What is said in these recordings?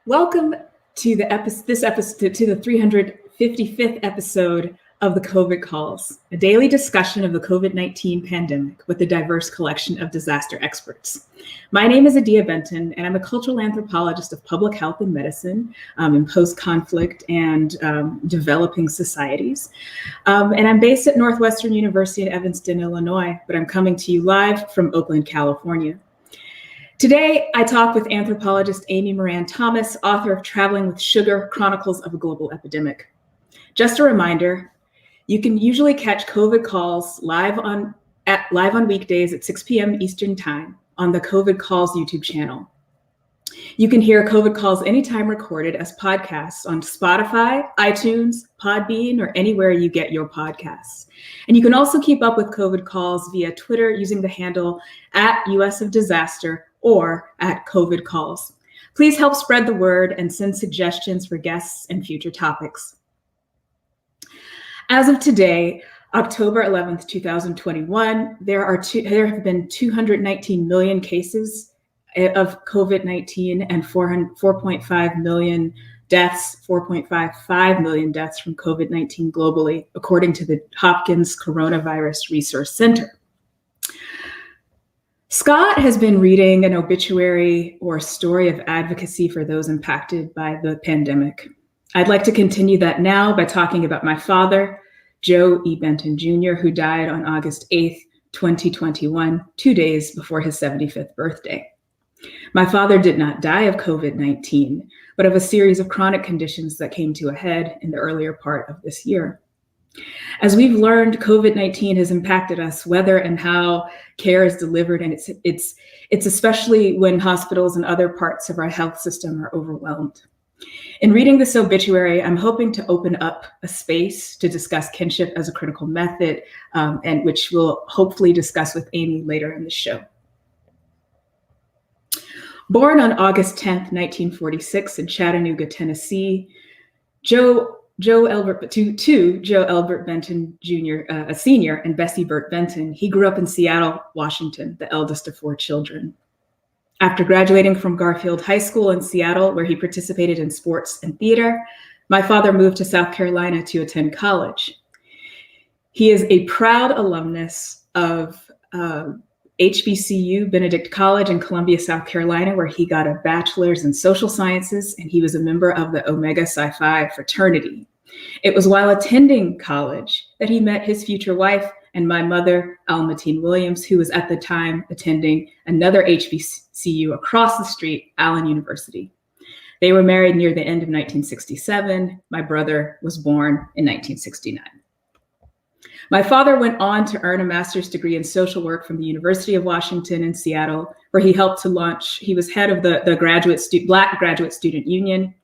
Welcome to this episode, to the 355th episode of the COVID Calls, a daily discussion of the COVID-19 pandemic with a diverse collection of disaster experts. My name is ADIA Benton, and I'm a cultural anthropologist of public health and medicine in post-conflict and developing societies. And I'm based at Northwestern University in Evanston, Illinois, but I'm coming to you live from Oakland, California. Today, I talk with anthropologist Amy MORAN-THOMAS, author of Traveling with Sugar, Chronicles of a Global Epidemic. Just a reminder, you can usually catch COVID calls live on weekdays at 6 p.m. Eastern Time on the COVID Calls YouTube channel. You can hear COVID calls anytime recorded as podcasts on Spotify, iTunes, Podbean, or anywhere you get your podcasts. And you can also keep up with COVID calls via Twitter using the handle @US of Disaster or @COVID Calls. Please help spread the word and send suggestions for guests and future topics. As of today, October 11th, 2021, there have been 219 million cases of COVID-19 and 4.5 million deaths, 4.55 million deaths from COVID-19 globally, according to the Hopkins Coronavirus Resource Center. Scott has been reading an obituary or story of advocacy for those impacted by the pandemic. I'd like to continue that now by talking about my father, Joe E. Benton Jr., who died on August 8th, 2021, 2 days before his 75th birthday. My father did not die of COVID-19, but of a series of chronic conditions that came to a head in the earlier part of this year. As we've learned, COVID-19 has impacted us, whether and how care is delivered, and it's especially when hospitals and other parts of our health system are overwhelmed. In reading this obituary, I'm hoping to open up a space to discuss kinship as a critical method, and which we'll hopefully discuss with Amy later in the show. Born on August 10th, 1946 in Chattanooga, Tennessee, Joe Elbert Benton Jr., a senior, and Bessie Burt Benton, he grew up in Seattle, Washington, the eldest of 4 children. After graduating from Garfield High School in Seattle, where he participated in sports and theater, my father moved to South Carolina to attend college. He is a proud alumnus of HBCU, Benedict College in Columbia, South Carolina, where he got a bachelor's in social sciences, and he was a member of the Omega Psi Phi fraternity. It was while attending college that he met his future wife and my mother, Almatine Williams, who was at the time attending another HBCU across the street, Allen University. They were married near the end of 1967. My brother was born in 1969. My father went on to earn a master's degree in social work from the University of Washington in Seattle, where he helped to launch, he was head of the Black Graduate Student Union,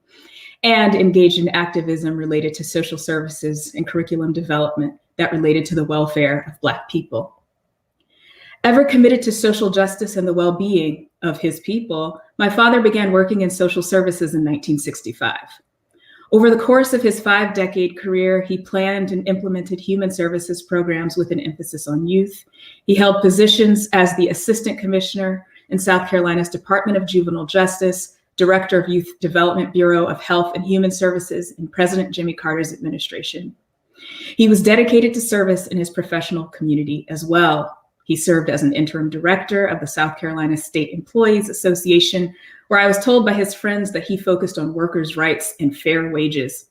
and engaged in activism related to social services and curriculum development that related to the welfare of Black people. Ever committed to social justice and the well-being of his people, my father began working in social services in 1965. Over the course of his 5-decade career, he planned and implemented human services programs with an emphasis on youth. He held positions as the Assistant Commissioner in South Carolina's Department of Juvenile Justice, Director of Youth Development Bureau of Health and Human Services in President Jimmy Carter's administration. He was dedicated to service in his professional community as well. He served as an interim director of the South Carolina State Employees Association, where I was told by his friends that he focused on workers' rights and fair wages.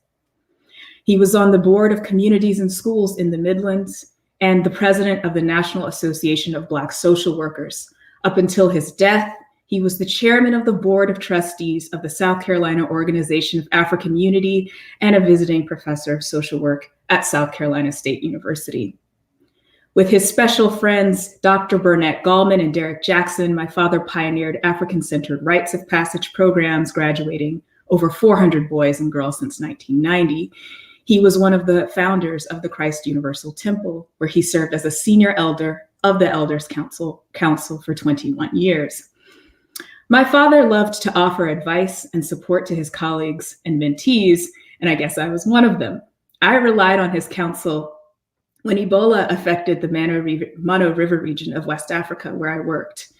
He was on the board of Communities and Schools in the Midlands and the president of the National Association of Black Social Workers. Up until his death, he was the chairman of the board of trustees of the South Carolina Organization of African Unity and a visiting professor of social work at South Carolina State University. With his special friends, Dr. Burnett Gallman and Derek Jackson, my father pioneered African-centered rites of passage programs, graduating over 400 boys and girls since 1990. He was one of the founders of the Christ Universal Temple, where he served as a senior elder of the Elders Council for 21 years. My father loved to offer advice and support to his colleagues and mentees, and I guess I was one of them. I relied on his counsel when Ebola affected the Mano River region of West Africa, where I worked.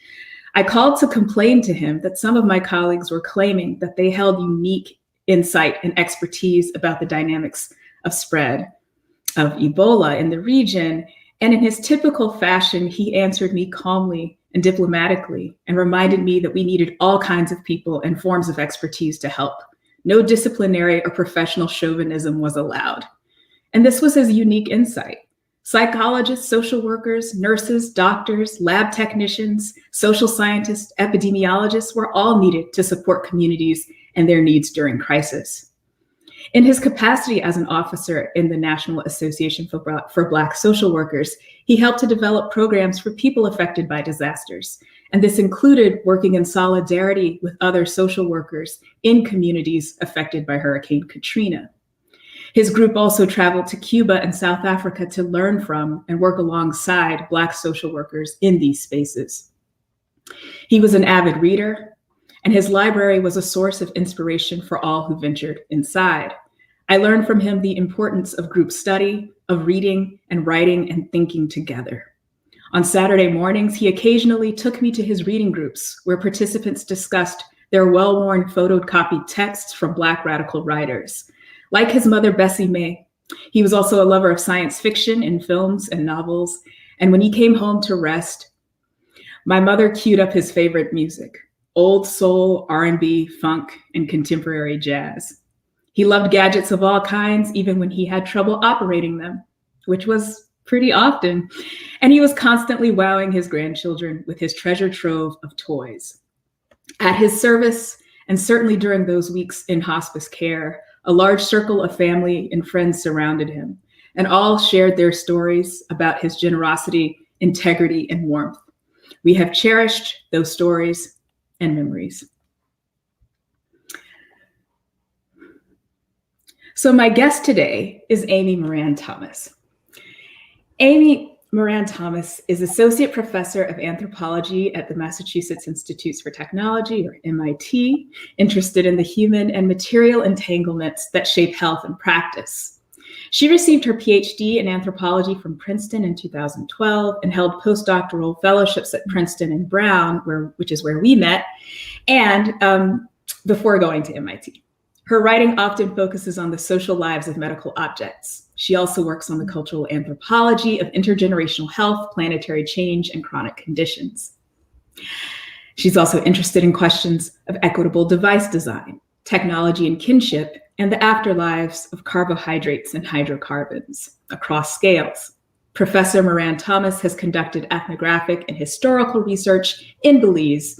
I called to complain to him that some of my colleagues were claiming that they held unique insight and expertise about the dynamics of spread of Ebola in the region. And in his typical fashion, he answered me calmly and diplomatically and reminded me that we needed all kinds of people and forms of expertise to help. No disciplinary or professional chauvinism was allowed. And this was his unique insight. Psychologists, social workers, nurses, doctors, lab technicians, social scientists, epidemiologists were all needed to support communities and their needs during crisis. In his capacity as an officer in the National Association for Black Social Workers, he helped to develop programs for people affected by disasters. And this included working in solidarity with other social workers in communities affected by Hurricane Katrina. His group also traveled to Cuba and South Africa to learn from and work alongside Black social workers in these spaces. He was an avid reader, and his library was a source of inspiration for all who ventured inside. I learned from him the importance of group study, of reading and writing and thinking together. On Saturday mornings, he occasionally took me to his reading groups where participants discussed their well-worn photocopied texts from Black radical writers. Like his mother, Bessie May, he was also a lover of science fiction and films and novels. And when he came home to rest, my mother queued up his favorite music, old soul, R&B, funk, and contemporary jazz. He loved gadgets of all kinds, even when he had trouble operating them, which was pretty often. And he was constantly wowing his grandchildren with his treasure trove of toys. At his service, and certainly during those weeks in hospice care, a large circle of family and friends surrounded him, and all shared their stories about his generosity, integrity, and warmth. We have cherished those stories and memories. So my guest today is Amy Moran-Thomas. Amy Moran-Thomas is Associate Professor of Anthropology at the Massachusetts Institutes for Technology, or MIT, interested in the human and material entanglements that shape health and practice. She received her PhD in anthropology from Princeton in 2012 and held postdoctoral fellowships at Princeton and Brown, which is where we met, and before going to MIT. Her writing often focuses on the social lives of medical objects. She also works on the cultural anthropology of intergenerational health, planetary change, and chronic conditions. She's also interested in questions of equitable device design, technology and kinship, and the afterlives of carbohydrates and hydrocarbons across scales. Professor Moran-Thomas has conducted ethnographic and historical research in Belize,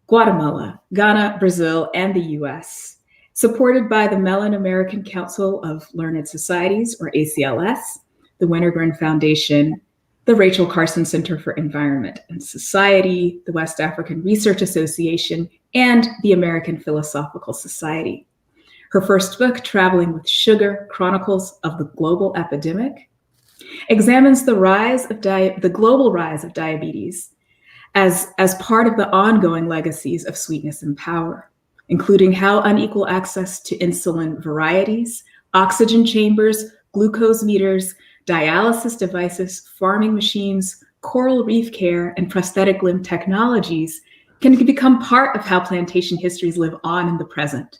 Guatemala, Ghana, Brazil, and the US, supported by the Mellon American Council of Learned Societies, or ACLS, the Wintergren Foundation, the Rachel Carson Center for Environment and Society, the West African Research Association, and the American Philosophical Society. Her first book, Traveling with Sugar, Chronicles of the Global Epidemic, examines the global rise of diabetes as part of the ongoing legacies of sweetness and power, including how unequal access to insulin varieties, oxygen chambers, glucose meters, dialysis devices, farming machines, coral reef care, and prosthetic limb technologies can become part of how plantation histories live on in the present.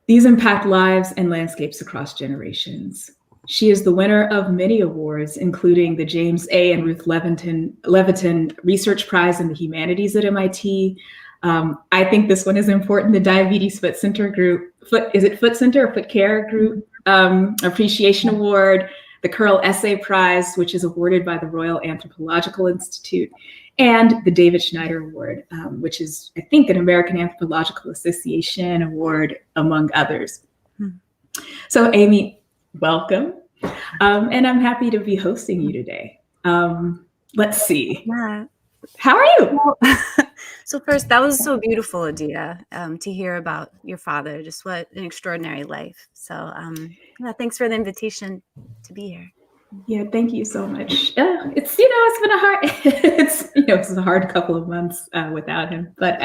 These impact lives and landscapes across generations. She is the winner of many awards, including the James A. and Ruth Leviton Research Prize in the Humanities at MIT. I think this one is important, the Diabetes Foot Center Group, is it Foot Center or Foot Care Group Appreciation Award, the Curl Essay Prize, which is awarded by the Royal Anthropological Institute, and the David Schneider Award, which is, I think, an American Anthropological Association award, among others. So Amy, welcome. And I'm happy to be hosting you today. Let's see. Yeah. How are you? Well, so first, that was so beautiful, Adia, to hear about your father. Just what an extraordinary life. So yeah, thanks for the invitation to be here. Yeah, thank you so much. It's been a hard couple of months without him, but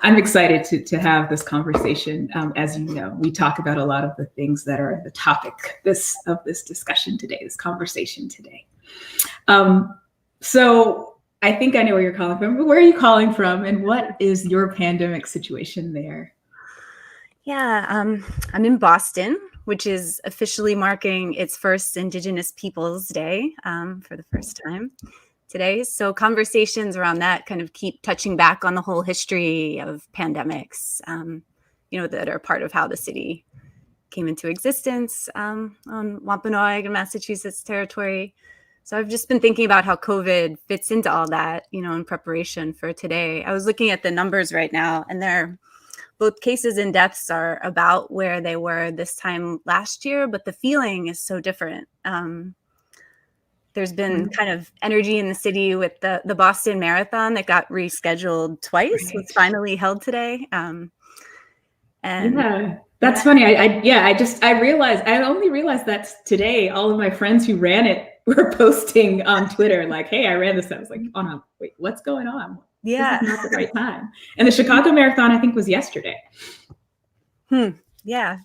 I'm excited to have this conversation. As you know, we talk about a lot of the things that are the topic of this discussion today, this conversation today. So I think I know where you're calling from, but where are you calling from, and what is your pandemic situation there? Yeah, I'm in Boston, which is officially marking its first Indigenous Peoples Day for the first time today. So conversations around that kind of keep touching back on the whole history of pandemics, that are part of how the city came into existence on Wampanoag and Massachusetts territory. So I've just been thinking about how COVID fits into all that, in preparation for today. I was looking at the numbers right now, and both cases and deaths are about where they were this time last year, but the feeling is so different. There's been kind of energy in the city with the Boston Marathon that got rescheduled twice, was finally held today. And yeah, that's funny. I realized, I only realized that today. All of my friends who ran it were posting on Twitter like, hey, I ran this. I was like, oh no, wait, what's going on? Yeah. This is not the right time. And the Chicago Marathon, I think, was yesterday. Yeah.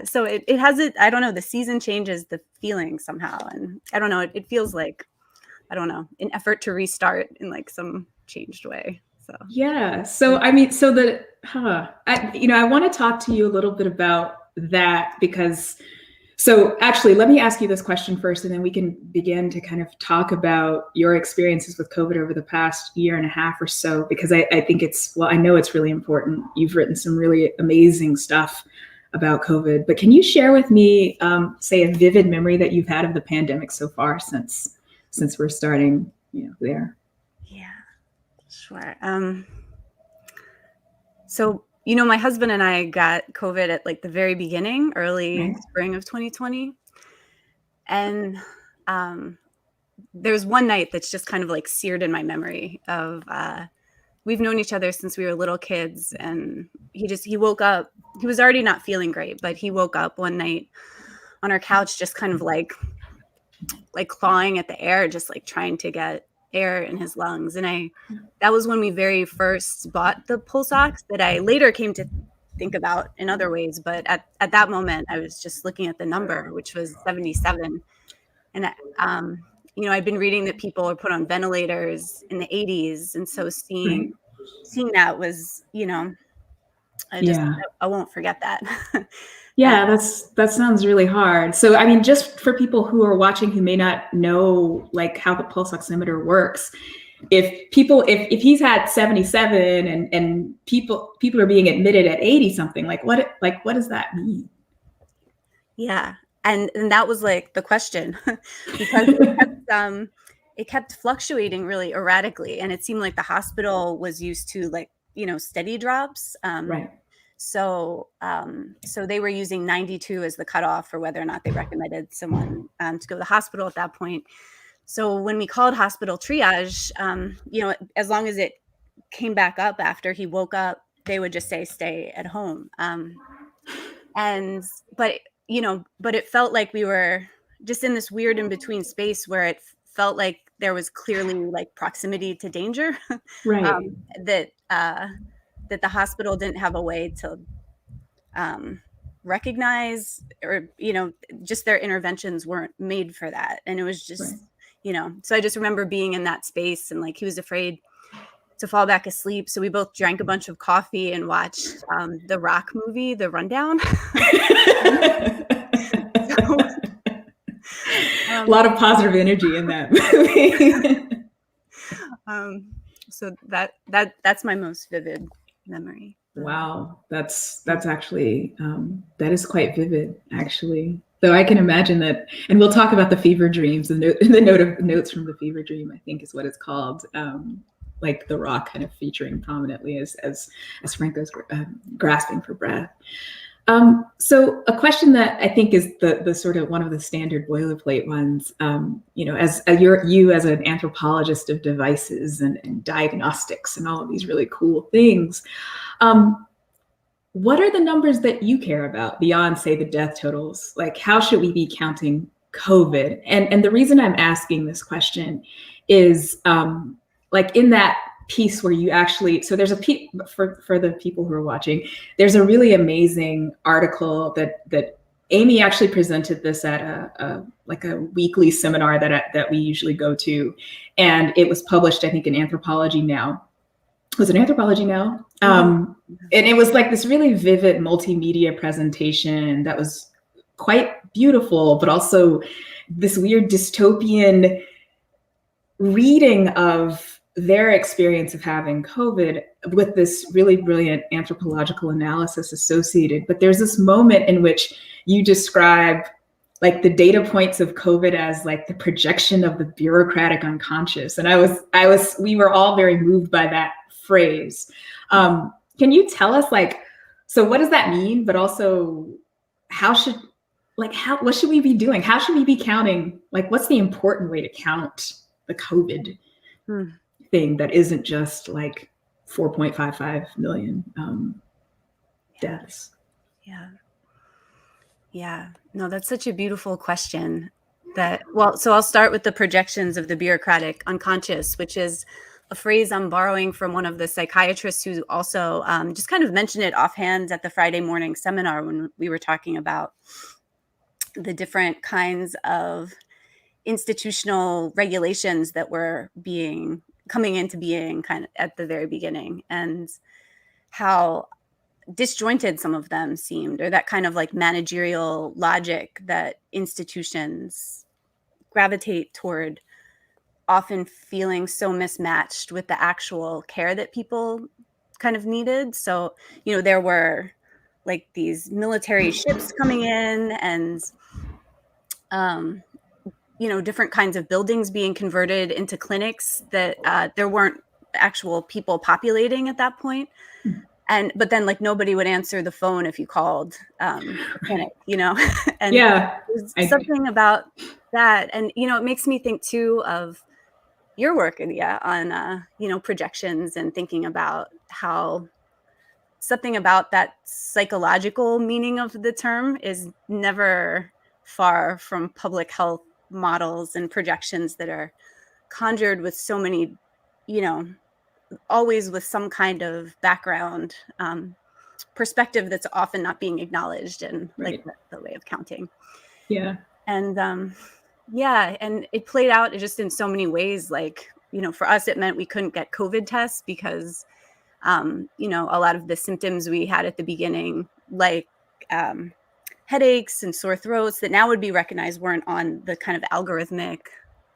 So it has it. I don't know. The season changes the feeling somehow. And I don't know. It feels like, I don't know, an effort to restart in like some changed way. So, yeah. So, I mean, I want to talk to you a little bit about that because, so actually, let me ask you this question first, and then we can begin to kind of talk about your experiences with COVID over the past year and a half or so, because I think I know it's really important. You've written some really amazing stuff about COVID, but can you share with me, say, a vivid memory that you've had of the pandemic so far since we're starting, there? Yeah, sure. So, my husband and I got COVID at like the very beginning, early spring of 2020. And there's one night that's just kind of like seared in my memory of, we've known each other since we were little kids, and he woke up, he was already not feeling great, but he woke up one night on our couch, just kind of like clawing at the air, just like trying to get air in his lungs. And that was when we very first bought the pulse ox that I later came to think about in other ways. But at that moment, I was just looking at the number, which was 77. And, I'd been reading that people were put on ventilators in the 80s. And so seeing that was, I won't forget that. Yeah, that sounds really hard. So, I mean, just for people who are watching who may not know like how the pulse oximeter works, if he's at 77 and people are being admitted at 80 something, what does that mean? Yeah. And that was like the question because it kept fluctuating really erratically, and it seemed like the hospital was used to steady drops. So they were using 92 as the cutoff for whether or not they recommended someone to go to the hospital at that point. So when we called hospital triage, as long as it came back up after he woke up, they would just say, stay at home. But it felt like we were just in this weird in-between space where it felt like there was clearly like proximity to danger, that the hospital didn't have a way to recognize, or, just their interventions weren't made for that. And it was just, so I just remember being in that space, and like he was afraid to fall back asleep. So we both drank a bunch of coffee and watched the Rock movie, The Rundown. A lot of positive energy in that movie. So that's my most vivid memory. Wow, that's actually that is quite vivid, actually. Though I can imagine that, and we'll talk about the fever dreams, and the notes from the fever dream, I think is what it's called. Like The Rock kind of featuring prominently as Franco's grasping for breath. So a question that I think is the sort of one of the standard boilerplate ones, as you as an anthropologist of devices and diagnostics and all of these really cool things, what are the numbers that you care about beyond, say, the death totals? Like, how should we be counting COVID? And the reason I'm asking this question is, like in that piece where you actually, so there's for the people who are watching, there's a really amazing article that Amy actually presented this at a weekly seminar that we usually go to, and it was published, I think, in Anthropology Now. Was it Anthropology Now? And it was like this really vivid multimedia presentation that was quite beautiful, but also this weird dystopian reading of their experience of having COVID with this really brilliant anthropological analysis associated. But there's this moment in which you describe like the data points of COVID as like the projection of the bureaucratic unconscious. And we were all very moved by that phrase. Can you tell us, like, so what does that mean? But also what should we be doing? How should we be counting? Like, what's the important way to count the COVID thing that isn't just like 4.55 million deaths? Yeah. No, that's such a beautiful question. So I'll start with the projections of the bureaucratic unconscious, which is a phrase I'm borrowing from one of the psychiatrists who also just kind of mentioned it offhand at the Friday morning seminar when we were talking about the different kinds of institutional regulations that were coming into being kind of at the very beginning, and how disjointed some of them seemed, or that kind of like managerial logic that institutions gravitate toward, often feeling so mismatched with the actual care that people kind of needed. So, there were like these military ships coming in, and different kinds of buildings being converted into clinics that there weren't actual people populating at that point. But then like nobody would answer the phone if you called clinic, and there's something about that. And, it makes me think too of your work, Adia, on, projections, and thinking about how something about that psychological meaning of the term is never far from public health models and projections that are conjured with so many, always with some kind of background perspective that's often not being acknowledged in like the way of counting. Yeah. And and it played out just in so many ways. Like, for us, it meant we couldn't get COVID tests because, a lot of the symptoms we had at the beginning, like headaches and sore throats that now would be recognized, weren't on the kind of algorithmic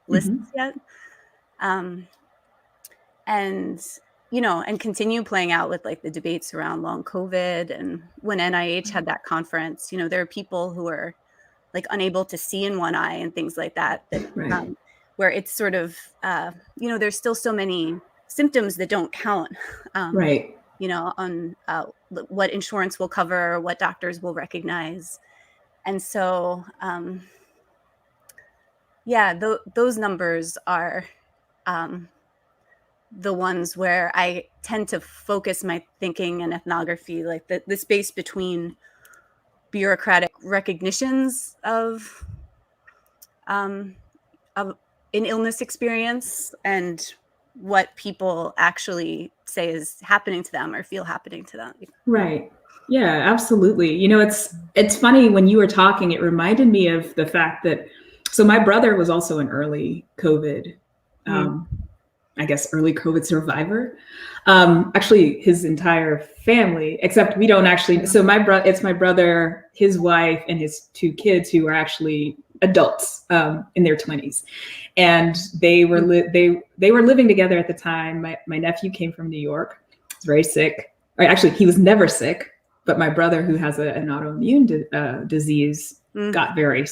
lists yet. And continue playing out with like the debates around long COVID. And when NIH had that conference, there are people who are like unable to see in one eye and things like that, where it's sort of, there's still so many symptoms that don't count, on what insurance will cover, what doctors will recognize. And so, those numbers are the ones where I tend to focus my thinking and ethnography, like the space between bureaucratic recognitions of an illness experience and what people actually say is happening to them or feel happening to them. Right. Yeah, absolutely. It's funny, when you were talking, it reminded me of the fact that, so my brother was also an early COVID, I guess, early COVID survivor. Actually, his entire family, except we don't actually. So it's my brother, his wife, and his two kids who are actually adults in their 20s, and they were living together at the time. My nephew came from New York. He was very sick. Or actually, he was never sick. But my brother, who has an autoimmune disease, got very,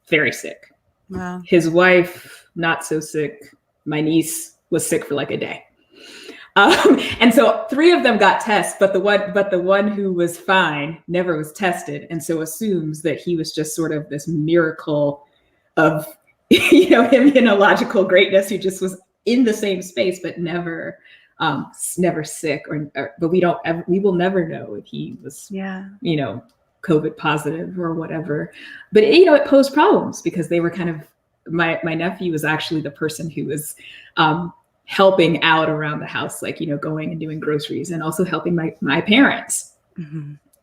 very sick. Wow. His wife, not so sick. My niece was sick for like a day. And so 3 of them got tests, but the one who was fine never was tested. And so assumes that he was just sort of this miracle of, immunological greatness, who just was in the same space, but never sick, but we will never know if he was, COVID positive or whatever. But, it posed problems because they were kind of, my nephew was actually the person who was helping out around the house, like, going and doing groceries, and also helping my parents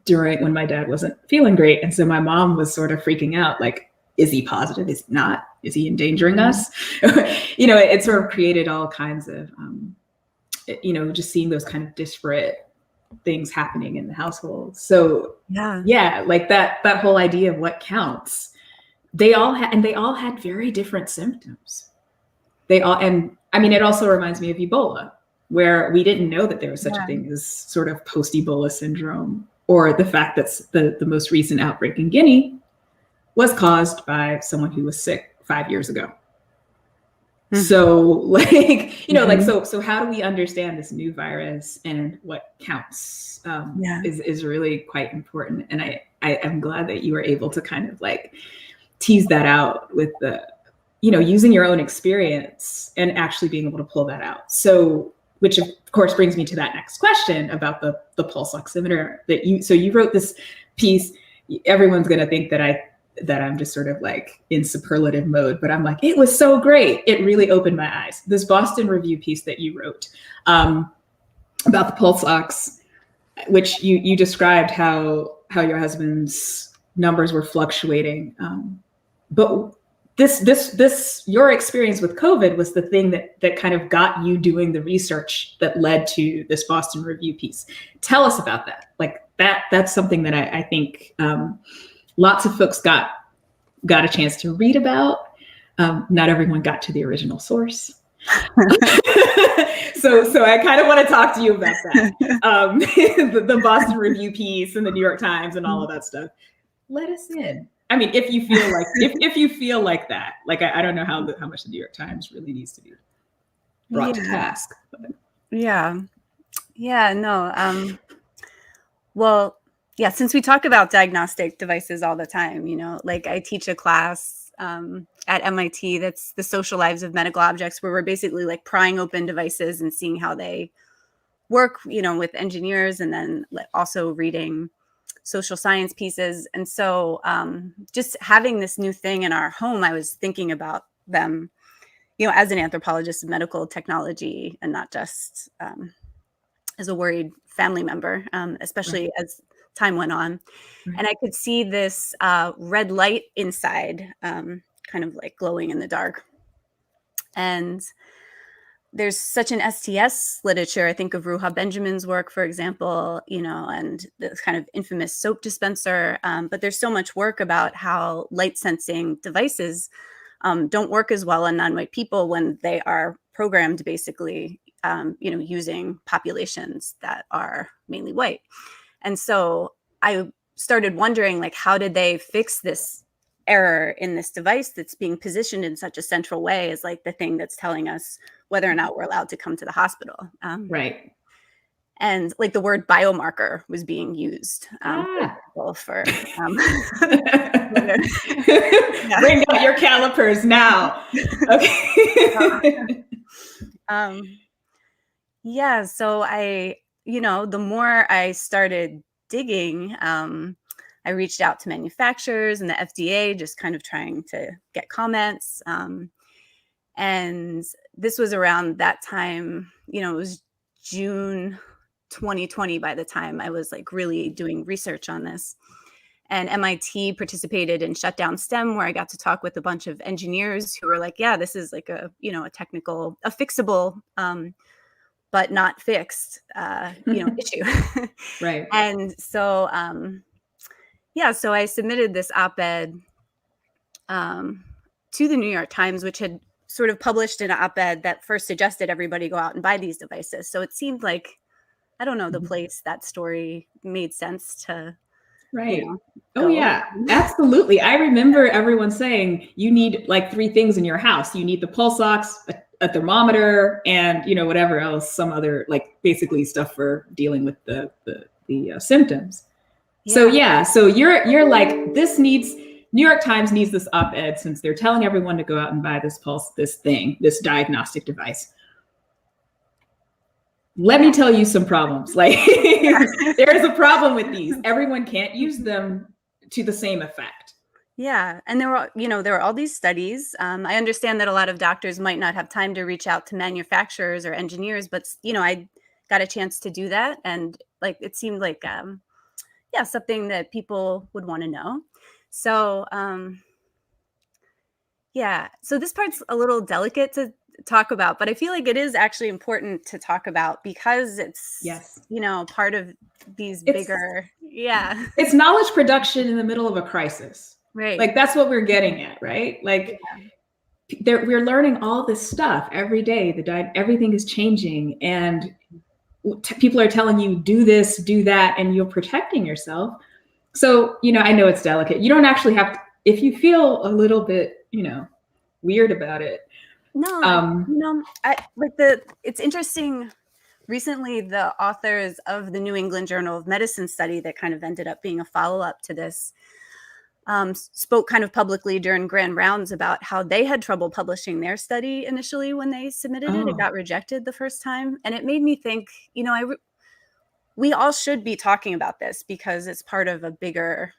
when my dad wasn't feeling great. And so my mom was sort of freaking out, like, is he positive? Is he not? Is he endangering us? It sort of created all kinds of, just seeing those kind of disparate things happening in the household. So yeah, like that whole idea of what counts. They all had very different symptoms. It also reminds me of Ebola, where we didn't know that there was such a thing as sort of post-Ebola syndrome, or the fact that the most recent outbreak in Guinea was caused by someone who was sick 5 years ago. So so how do we understand this new virus and what counts is really quite important. And I'm glad that you were able to kind of like tease that out with the, using your own experience and actually being able to pull that out. So, which of course brings me to that next question about the pulse oximeter so you wrote this piece. Everyone's going to think that I'm just sort of like in superlative mode, but I'm like, it was so great. It really opened my eyes. This Boston Review piece that you wrote about the pulse ox, which you described how your husband's numbers were fluctuating. But your experience with COVID was the thing that kind of got you doing the research that led to this Boston Review piece. Tell us about that. Like that's something that I think lots of folks got a chance to read about. Not everyone got to the original source. So I kind of want to talk to you about that. The Boston Review piece and the New York Times and all of that stuff. Let us in. I mean, if you feel like if you feel like that, like I don't know how much the New York Times really needs to be brought to task. But. Since we talk about diagnostic devices all the time, like I teach a class at MIT that's the social lives of medical objects, where we're basically like prying open devices and seeing how they work, with engineers, and then also reading social science pieces. And so just having this new thing in our home, I was thinking about them, as an anthropologist of medical technology, and not just as a worried family member, especially as time went on. And I could see this red light inside, kind of like glowing in the dark. And there's such an STS literature. I think of Ruha Benjamin's work, for example, and the kind of infamous soap dispenser. But there's so much work about how light sensing devices don't work as well in non-white people when they are programmed basically, using populations that are mainly white. And so I started wondering, like, how did they fix this error in this device that's being positioned in such a central way as like the thing that's telling us whether or not we're allowed to come to the hospital. Right. And like the word biomarker was being used for Bring out your calipers now. Okay. So the more I started digging, I reached out to manufacturers and the FDA, just kind of trying to get comments. And this was around that time, it was June 2020 by the time I was like really doing research on this. And MIT participated in Shutdown STEM, where I got to talk with a bunch of engineers who were like, yeah, this is like a technical, a fixable, but not fixed, issue. Right. And so, so I submitted this op-ed to the New York Times, which had sort of published an op-ed that first suggested everybody go out and buy these devices. So it seemed like, I don't know, the place that story made sense to. Right. Yeah, absolutely. I remember everyone saying you need like 3 things in your house. You need the pulse ox, a thermometer, and whatever else, some other like basically stuff for dealing with the symptoms. Yeah. So you're like, New York Times needs this op-ed since they're telling everyone to go out and buy this diagnostic device. Let me tell you some problems. Like there's a problem with these. Everyone can't use them to the same effect. Yeah. And there were all these studies. I understand that a lot of doctors might not have time to reach out to manufacturers or engineers, but I got a chance to do that. And like, it seemed like, yeah, something that people would want to know. So, yeah, so this part's a little delicate to talk about, but I feel like it is actually important to talk about because it's, Yes. part of these It's bigger, yeah, it's knowledge production in the middle of a crisis. right. Like that's what we're getting at, right? Like we're learning all this stuff every day. Everything is changing, and people are telling you do this, do that, and you're protecting yourself. So, I know it's delicate. You don't actually have to, if you feel a little bit, weird about it. No, it's interesting. Recently, the authors of the New England Journal of Medicine study that kind of ended up being a follow-up to this spoke kind of publicly during grand rounds about how they had trouble publishing their study initially when they submitted it. It got rejected the first time. And it made me think, we all should be talking about this because it's part of a bigger,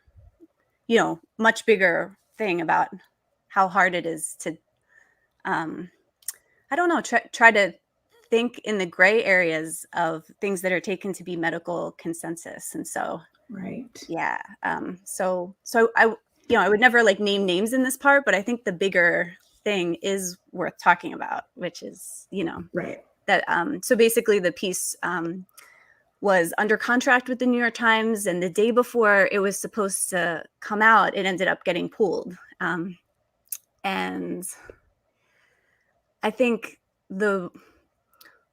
much bigger thing about how hard it is to, I don't know, try to think in the gray areas of things that are taken to be medical consensus. And so, right. Yeah. So I would never like name names in this part, but I think the bigger thing is worth talking about, which is, right. That, so basically the piece, was under contract with the New York Times, and the day before it was supposed to come out, it ended up getting pulled. And I think the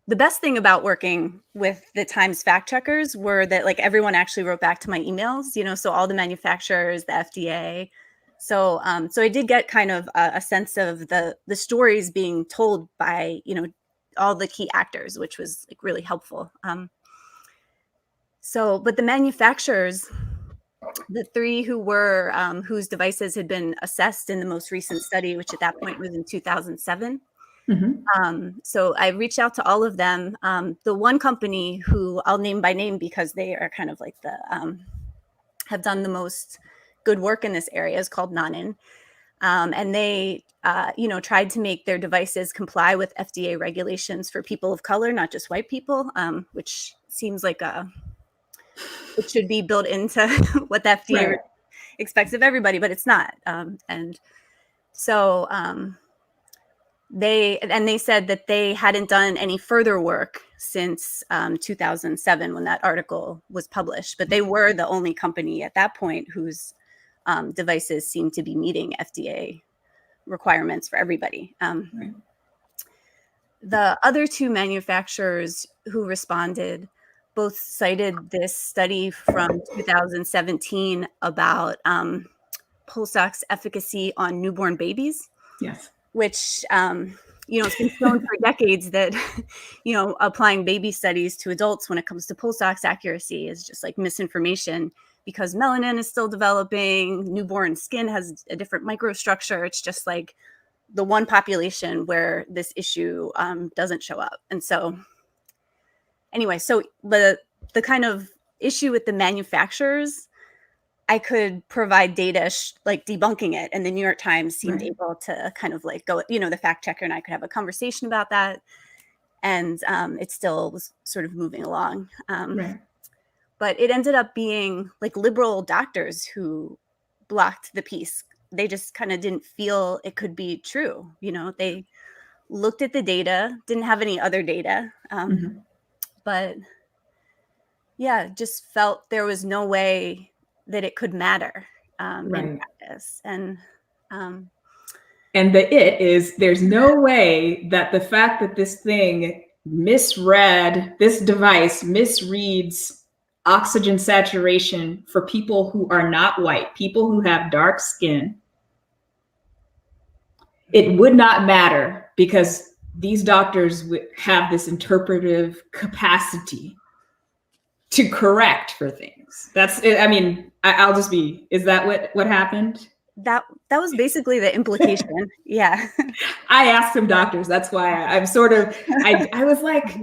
best thing about working with the Times fact checkers were that like everyone actually wrote back to my emails, so all the manufacturers, the FDA. So I did get kind of a sense of the stories being told by, all the key actors, which was like really helpful. But the manufacturers, the three who were, whose devices had been assessed in the most recent study, which at that point was in 2007. Mm-hmm. So I reached out to all of them. The one company who I'll name by name because they are kind of like have done the most good work in this area is called Nanin. And they, tried to make their devices comply with FDA regulations for people of color, not just white people, which seems like it should be built into what the FDA expects of everybody, but it's not. And so they said that they hadn't done any further work since 2007 when that article was published, but they were the only company at that point whose devices seemed to be meeting FDA requirements for everybody. The other two manufacturers who responded both cited this study from 2017 about pulse ox efficacy on newborn babies. Yes. Which, it's been shown for decades that, applying baby studies to adults when it comes to pulse ox accuracy is just like misinformation because melanin is still developing, newborn skin has a different microstructure. It's just like the one population where this issue doesn't show up. And so anyway, so the kind of issue with the manufacturers, I could provide data like debunking it. And the New York Times seemed able to kind of like go, the fact checker and I could have a conversation about that. And it still was sort of moving along. But it ended up being like liberal doctors who blocked the piece. They just kind of didn't feel it could be true. They looked at the data, didn't have any other data. But yeah, just felt there was no way that it could matter in practice. And there's no way that the fact that this device misreads oxygen saturation for people who are not white, people who have dark skin, it would not matter because these doctors would have this interpretive capacity to correct for things. That's it. I mean, is that what happened? That was basically the implication. Yeah. I asked some doctors. That's why I'm sort of, I was like, I'm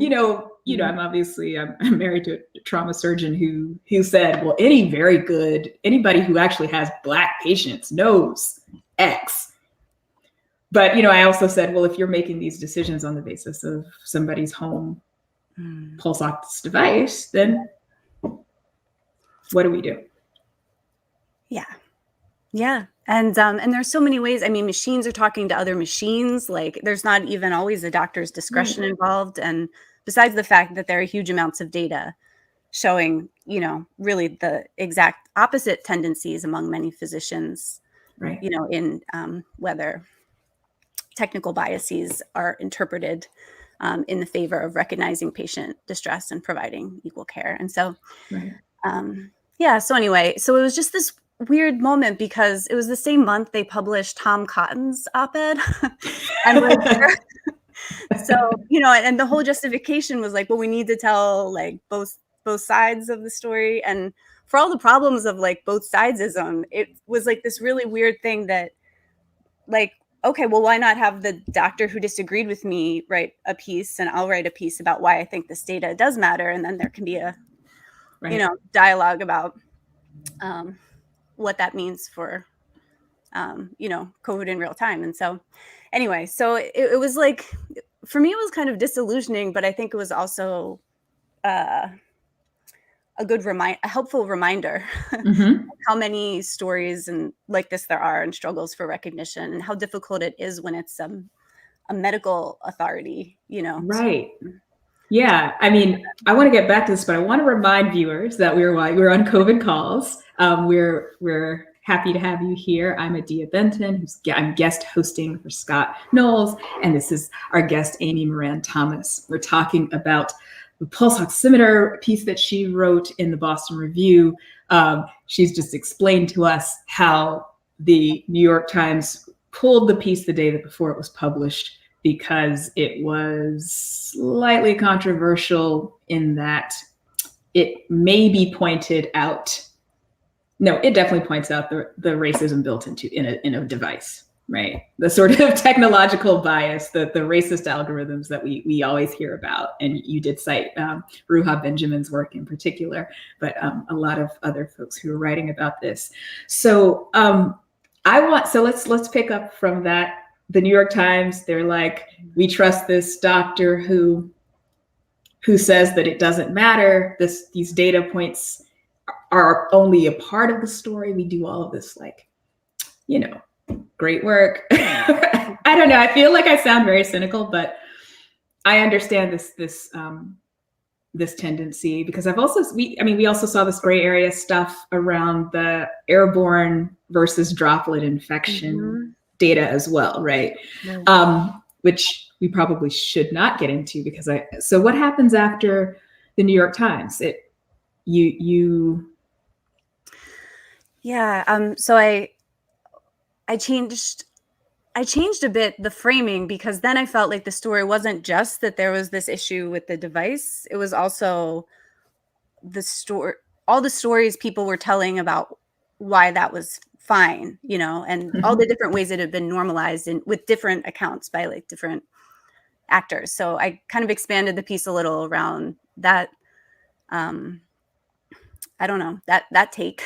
married to a trauma surgeon who said, well, anybody who actually has Black patients knows X. But, I also said, well, if you're making these decisions on the basis of somebody's home pulse ox device, then what do we do? Yeah. Yeah. And there's so many ways. I mean, machines are talking to other machines. Like there's not even always a doctor's discretion involved. And besides the fact that there are huge amounts of data showing, really the exact opposite tendencies among many physicians, Right. In whether technical biases are interpreted in the favor of recognizing patient distress and providing equal care. And so, Right. So anyway, so it was just this weird moment because it was the same month they published Tom Cotton's op-ed. And like, so, and the whole justification was like, well, we need to tell like both sides of the story. And for all the problems of like both sidesism, it was like this really weird thing that like, okay, well, why not have the doctor who disagreed with me write a piece and I'll write a piece about why I think this data does matter. And then there can be a, dialogue about what that means for, COVID in real time. And so anyway, so it was like, for me, it was kind of disillusioning, but I think it was also a helpful reminder Mm-hmm. how many stories and like this there are and struggles for recognition and how difficult it is when it's a medical authority, Right. Yeah. I mean, I want to get back to this, but I want to remind viewers that we're on COVID calls. We're happy to have you here. I'm ADIA Benton, I'm guest hosting for Scott Knowles, and this is our guest, Amy MORAN-THOMAS. We're talking about the pulse oximeter piece that she wrote in the Boston Review. She's just explained to us how the New York Times pulled the piece the day before it was published because it was slightly controversial in that it maybe pointed out, no, it definitely points out the racism built in a device, right? The sort of technological bias, the racist algorithms that we always hear about. And you did cite Ruha Benjamin's work in particular, but a lot of other folks who are writing about this. So let's pick up from that. The New York Times, they're like, we trust this doctor who says that it doesn't matter. These data points are only a part of the story. We do all of this, like, great work. I don't know. I feel like I sound very cynical, but I understand this tendency because we also saw this gray area stuff around the airborne versus droplet infection data as well, right? Which we probably should not get into because so what happens after the New York Times? So I changed a bit the framing because then I felt like the story wasn't just that there was this issue with the device. It was also all the stories people were telling about why that was fine, and all the different ways it had been normalized with different accounts by like different actors. So I kind of expanded the piece a little around that. I don't know, that take.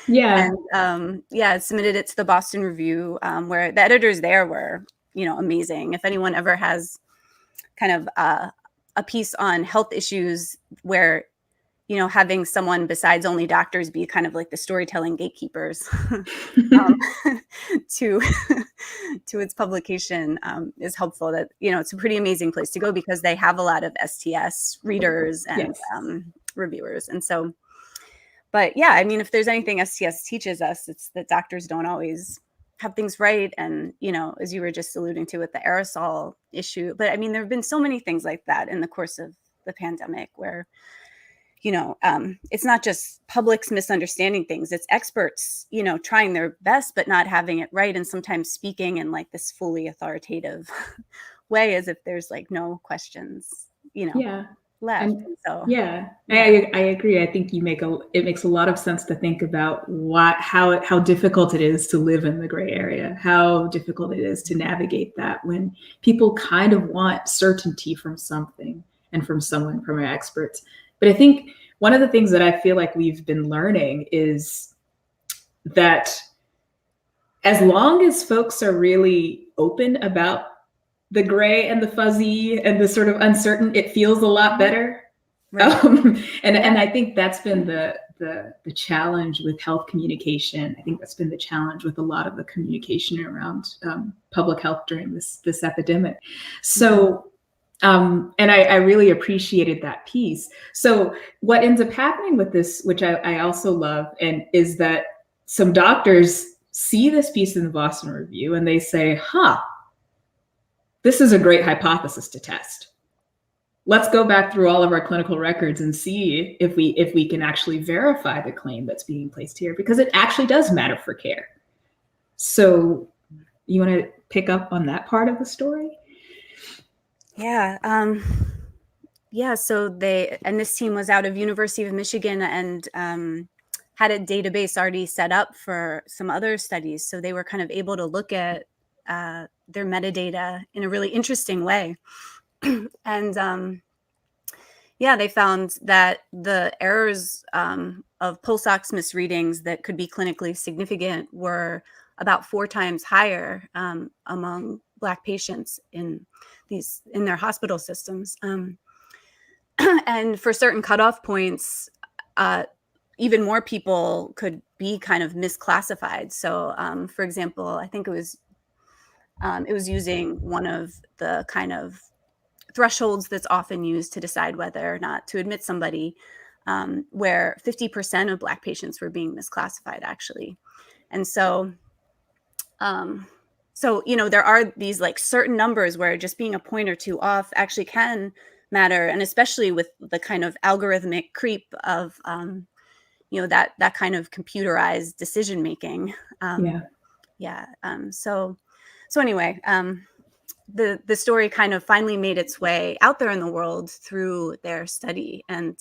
Yeah. And submitted it to the Boston Review, where the editors there were, amazing. If anyone ever has kind of a piece on health issues where, having someone besides only doctors be kind of like the storytelling gatekeepers to its publication is helpful. That, it's a pretty amazing place to go because they have a lot of STS readers and reviewers. And so, but yeah, I mean, if there's anything STS teaches us, it's that doctors don't always have things right. And, as you were just alluding to with the aerosol issue, but I mean, there have been so many things like that in the course of the pandemic where, it's not just public's misunderstanding things, it's experts, trying their best, but not having it right. And sometimes speaking in like this fully authoritative way, as if there's like no questions, left. And so I agree. I think it makes a lot of sense to think about how difficult it is to live in the gray area, how difficult it is to navigate that when people kind of want certainty from something and from our experts. But I think one of the things that I feel like we've been learning is that as long as folks are really open about the gray and the fuzzy and the sort of uncertain, it feels a lot better. Right. And I think that's been the the challenge with health communication. I think that's been the challenge with a lot of the communication around public health during this epidemic. So, and I really appreciated that piece. So what ends up happening with this, which I also love, and is that some doctors see this piece in the Boston Review and they say, this is a great hypothesis to test. Let's go back through all of our clinical records and see if we can actually verify the claim that's being placed here, because it actually does matter for care. So you want to pick up on that part of the story? Yeah. So this team was out of University of Michigan and had a database already set up for some other studies. So they were kind of able to look at their metadata in a really interesting way. And they found that the errors of pulse ox misreadings that could be clinically significant were about 4 times higher among Black patients in their hospital systems. And for certain cutoff points, even more people could be kind of misclassified. So, for example, I think it was using one of the kind of thresholds that's often used to decide whether or not to admit somebody, where 50% of Black patients were being misclassified, actually. And so, there are these like certain numbers where just being a point or two off actually can matter. And especially with the kind of algorithmic creep of, that kind of computerized decision making. So anyway, the story kind of finally made its way out there in the world through their study. And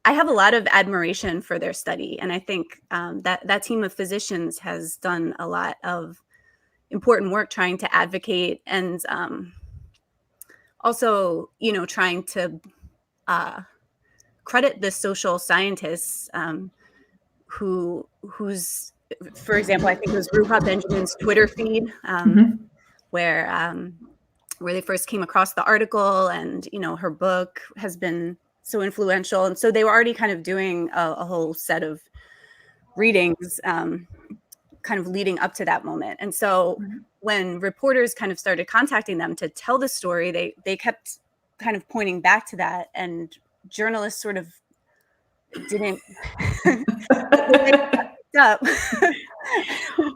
I have a lot of admiration for their study. And I think that team of physicians has done a lot of important work trying to advocate and also, trying to credit the social scientists who's, for example, I think it was Ruha Benjamin's Twitter feed where they first came across the article, and her book has been so influential. And so they were already kind of doing a whole set of readings kind of leading up to that moment. And so when reporters kind of started contacting them to tell the story, they kept kind of pointing back to that, and journalists sort of didn't up.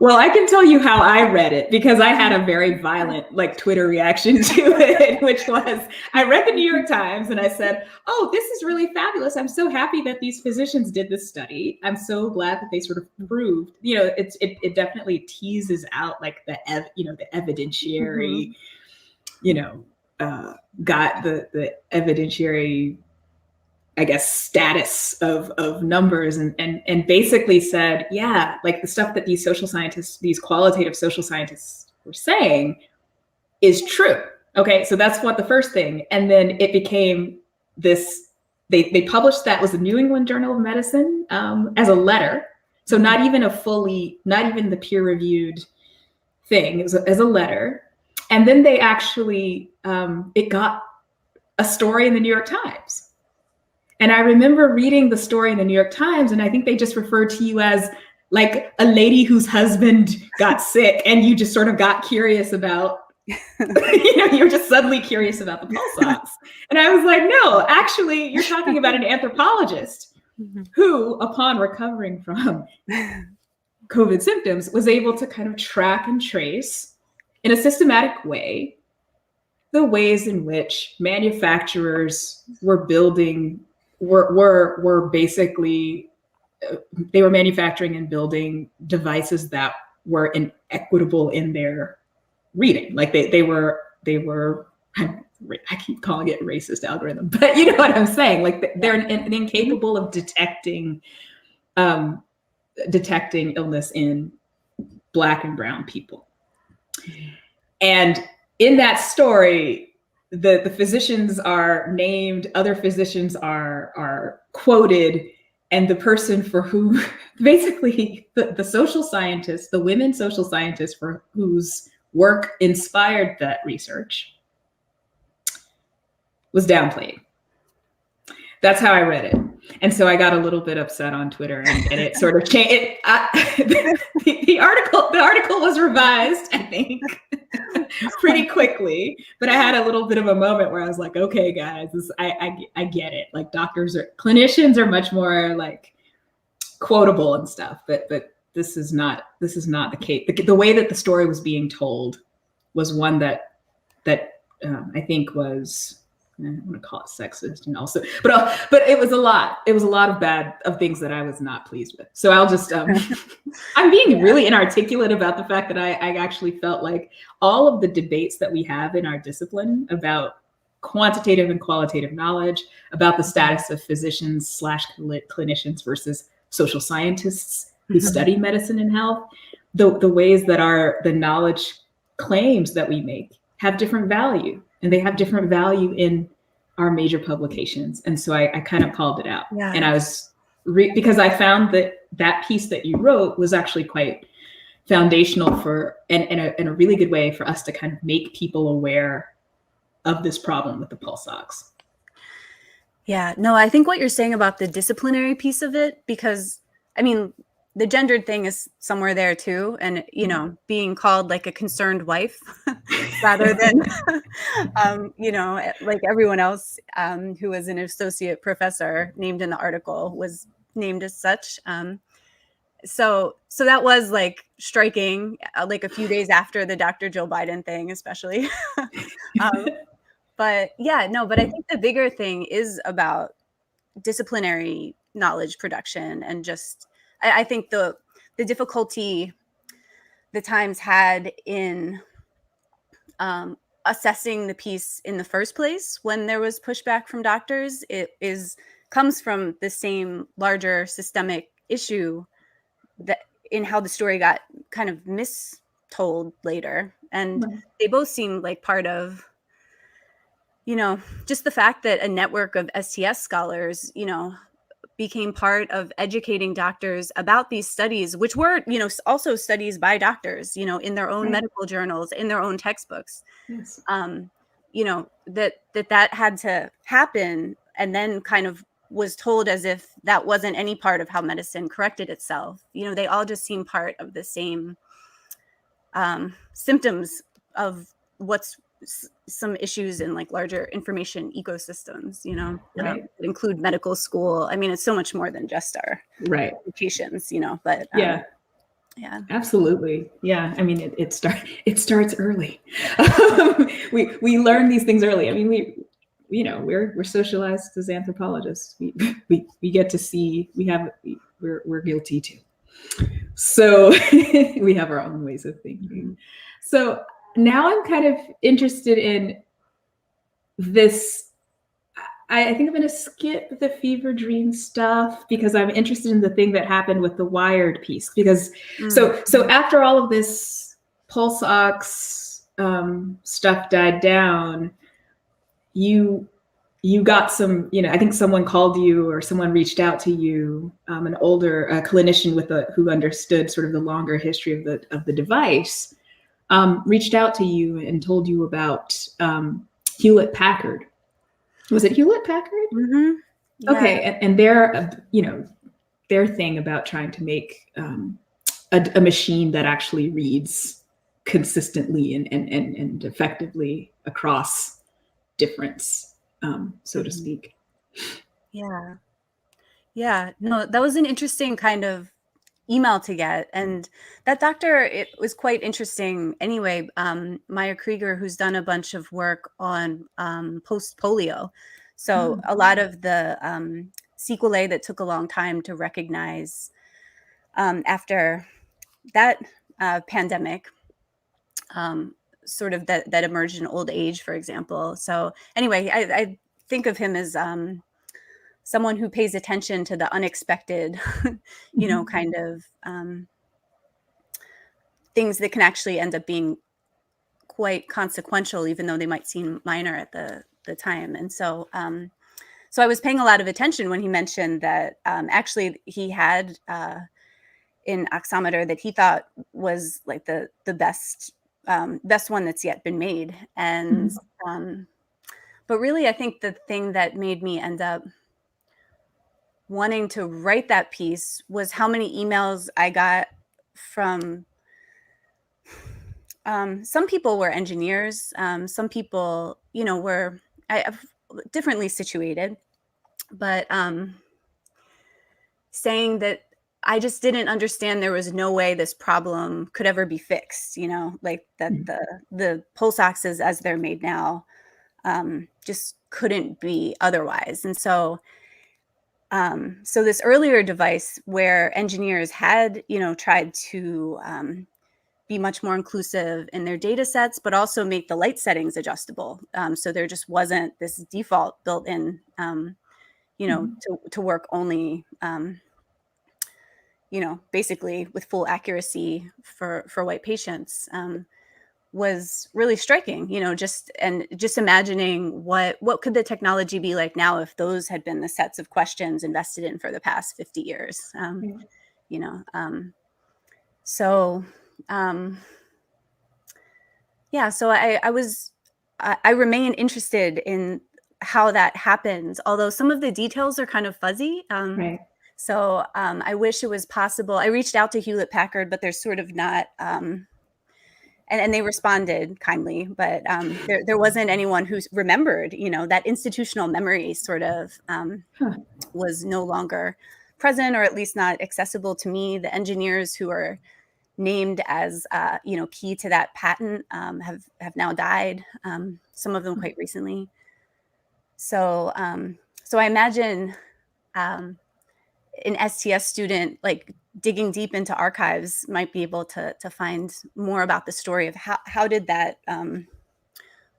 Well, I can tell you how I read it, because I had a very violent Twitter reaction to it, which was, I read the New York Times and I said, oh, this is really fabulous. I'm so happy that these physicians did this study. I'm so glad that they sort of proved, it definitely teases out the evidentiary, got the evidentiary, I guess, status of numbers and basically said, the stuff that these social scientists, these qualitative social scientists were saying is true. Okay, so that's what the first thing. And then it became this, they published that was the New England Journal of Medicine as a letter. So not even the peer-reviewed thing, it was as a letter. And then they actually, it got a story in the New York Times. And I remember reading the story in the New York Times, and I think they just referred to you as a lady whose husband got sick, and you just sort of got curious about, you were just suddenly curious about the pulse ox. And I was like, no, actually, you're talking about an anthropologist who, upon recovering from COVID symptoms, was able to kind of track and trace in a systematic way the ways in which manufacturers were building were basically, they were manufacturing and building devices that were inequitable in their reading. They were, I keep calling it racist algorithm, but you know what I'm saying? They're incapable of detecting illness in Black and brown people. And in that story, the physicians are named, other physicians are quoted, and the person for who, basically the social scientists, the women social scientists for whose work inspired that research, was downplayed. That's how I read it. And so I got a little bit upset on Twitter, and it sort of changed. The article was revised, I think, pretty quickly. But I had a little bit of a moment where I was like, okay, guys, I get it. Like clinicians are much more like quotable and stuff, but this is not the case. The way that the story was being told was one that I think was, I don't want to call it sexist, and also, but it was a lot. It was a lot of things that I was not pleased with. So I'll just, I'm being really inarticulate about the fact that I actually felt like all of the debates that we have in our discipline about quantitative and qualitative knowledge, about the status of physicians / clinicians versus social scientists who study medicine and health, the ways that the knowledge claims that we make have different value, and they have different value in our major publications. And so I kind of called it out. Yeah. And I was, because I found that piece that you wrote was actually quite foundational for, and a really good way for us to kind of make people aware of this problem with the pulse ox. Yeah, no, I think what you're saying about the disciplinary piece of it, because I mean, the gendered thing is somewhere there too. And, you know, being called like a concerned wife rather than, you know, like everyone else who was an associate professor named in the article was named as such. So that was like striking, like a few days after the Dr. Joe Biden thing, especially. But yeah, no, but I think the bigger thing is about disciplinary knowledge production, and just, I think the difficulty the Times had in assessing the piece in the first place when there was pushback from doctors, comes from the same larger systemic issue that in how the story got kind of mistold later. And they both seem like part of, you know, just the fact that a network of STS scholars, you know, became part of educating doctors about these studies, which were, you know, also studies by doctors, you know, in their own medical journals, in their own textbooks. Yes. You know, that had to happen, and then kind of was told as if that wasn't any part of how medicine corrected itself. You know, they all just seem part of the same symptoms of what's some issues in like larger information ecosystems, you know, that include medical school. I mean, it's so much more than just our educations, you know, but yeah, absolutely. Yeah. I mean, it starts early. We learn these things early. I mean, we're socialized as anthropologists. We get to see, we're guilty too. So we have our own ways of thinking. So now I'm kind of interested in this. I think I'm going to skip the fever dream stuff because I'm interested in the thing that happened with the Wired piece. Because so after all of this pulse ox stuff died down, you got some, you know, I think someone called you or someone reached out to you, an older clinician who understood sort of the longer history of the device. Reached out to you and told you about Hewlett Packard. Was it Hewlett Packard? Mm-hmm. Yeah. Okay, and their thing about trying to make a machine that actually reads consistently and effectively across difference, so to speak. Yeah. No, that was an interesting kind of email to get. And that doctor, it was quite interesting anyway. Maya Krieger, who's done a bunch of work on post-polio. So a lot of the sequelae that took a long time to recognize after that pandemic, sort of that emerged in old age, for example. So anyway, I think of him as someone who pays attention to the unexpected, you know, kind of things that can actually end up being quite consequential, even though they might seem minor at the time. And so I was paying a lot of attention when he mentioned that actually he had an oximeter that he thought was like the best one that's yet been made. And but really, I think the thing that made me end up wanting to write that piece was how many emails I got from some people were engineers, some people, were differently situated, but saying that I just didn't understand there was no way this problem could ever be fixed, like that the pulse oxes as they're made now just couldn't be otherwise. And so this earlier device where engineers had, tried to be much more inclusive in their data sets, but also make the light settings adjustable. So there just wasn't this default built in, to work only, basically with full accuracy for white patients, was really striking, just imagining what could the technology be like now if those had been the sets of questions invested in for the past 50 years. So I remain interested in how that happens, although some of the details are kind of fuzzy. Right. So I wish it was possible. I reached out to Hewlett Packard, but there's sort of not, and they responded kindly, but there wasn't anyone who remembered, that institutional memory sort of was no longer present, or at least not accessible to me. The engineers who are named as key to that patent have now died, some of them quite recently. So I imagine an STS student like digging deep into archives might be able to find more about the story of how did that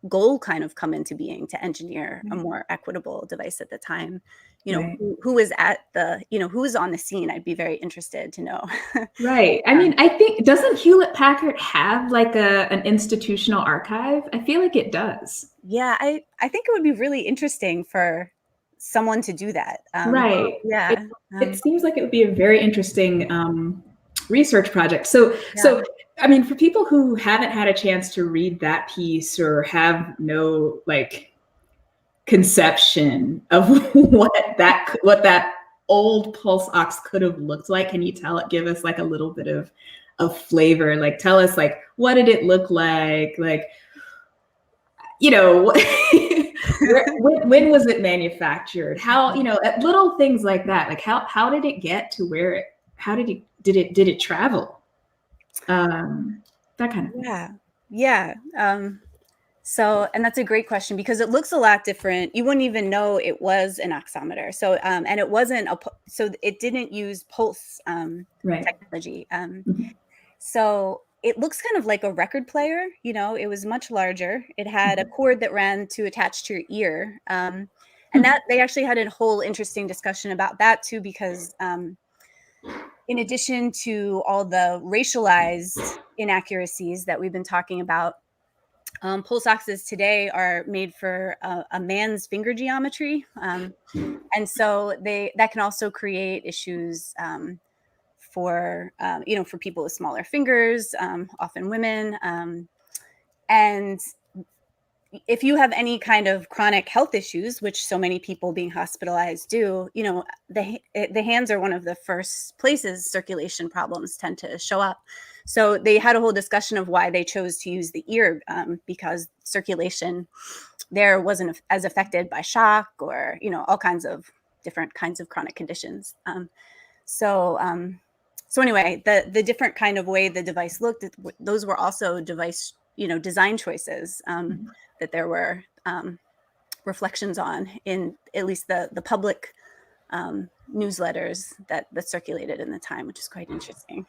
goal kind of come into being to engineer a more equitable device at the time. Who was at the, who was on the scene? I'd be very interested to know. Right. I mean, I think, doesn't Hewlett Packard have like an institutional archive? I feel like it does. Yeah, I think it would be really interesting for someone to do that. Right. Yeah. It seems like it would be a very interesting research project. So I mean, for people who haven't had a chance to read that piece or have no like conception of what that old pulse ox could have looked like, can you give us like a little bit of flavor? Like, tell us like, what did it look like? Like, when was it manufactured? How, little things like that. Like how did it get to where it, did it travel? That kind of thing. Yeah. So, and that's a great question because it looks a lot different. You wouldn't even know it was an oximeter. So, and it wasn't so it didn't use pulse technology. So it looks kind of like a record player, it was much larger. It had a cord that ran to attach to your ear. And that they actually had a whole interesting discussion about that too, because in addition to all the racialized inaccuracies that we've been talking about, pulse oxes today are made for a man's finger geometry. And so that can also create issues for people with smaller fingers, often women. And if you have any kind of chronic health issues, which so many people being hospitalized do, the hands are one of the first places circulation problems tend to show up. So they had a whole discussion of why they chose to use the ear, because circulation there wasn't as affected by shock or, all kinds of different kinds of chronic conditions. So anyway, the different kind of way the device looked, those were also device, design choices that there were reflections on in at least the public newsletters that circulated in the time, which is quite interesting.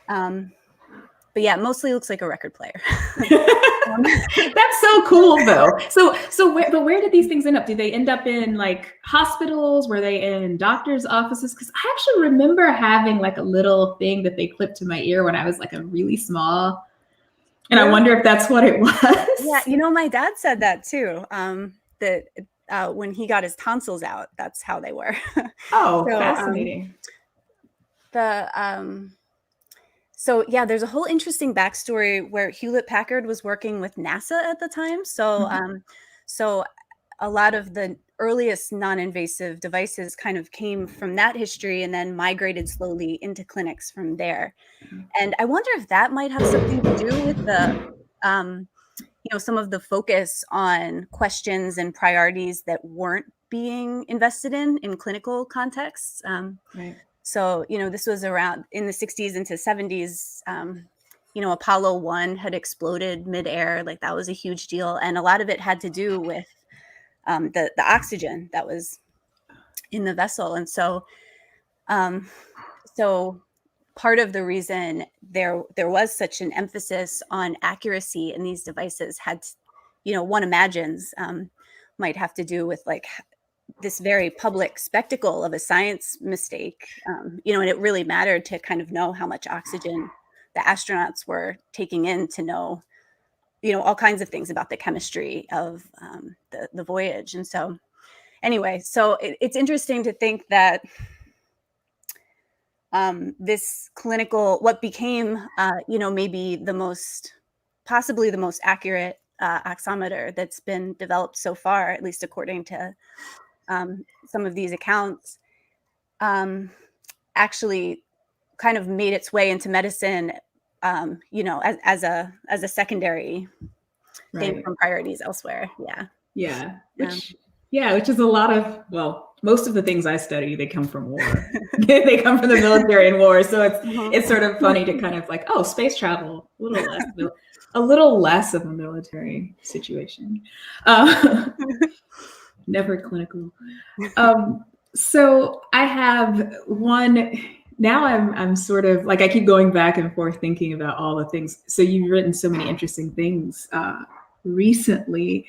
But yeah, mostly looks like a record player. That's so cool, though. So where did these things end up? Did they end up in like hospitals? Were they in doctors' offices? Because I actually remember having like a little thing that they clipped to my ear when I was like a really small. And I wonder if that's what it was. Yeah, my dad said that too. That when he got his tonsils out, that's how they were. Oh, so, fascinating. So yeah, there's a whole interesting backstory where Hewlett Packard was working with NASA at the time. So a lot of the earliest non-invasive devices kind of came from that history and then migrated slowly into clinics from there. And I wonder if that might have something to do with the, some of the focus on questions and priorities that weren't being invested in clinical contexts. Right. So, this was around in the 60s into 70s. Apollo 1 had exploded midair. Like, that was a huge deal. And a lot of it had to do with the oxygen that was in the vessel. And so part of the reason there was such an emphasis on accuracy in these devices had, one imagines, might have to do with like this very public spectacle of a science mistake, and it really mattered to kind of know how much oxygen the astronauts were taking in to know, all kinds of things about the chemistry of the voyage. And so anyway, so it's interesting to think that this clinical, what became, maybe possibly the most accurate oximeter that's been developed so far, at least according to some of these accounts, actually kind of made its way into medicine, as a secondary thing from priorities elsewhere. Yeah. Which is a lot of, well, most of the things I study, they come from war. They come from the military and war. So it's sort of funny to kind of like, oh, space travel, a little less of a military situation. Never clinical. So I have one. Now I'm sort of like, I keep going back and forth thinking about all the things. So you've written so many interesting things recently.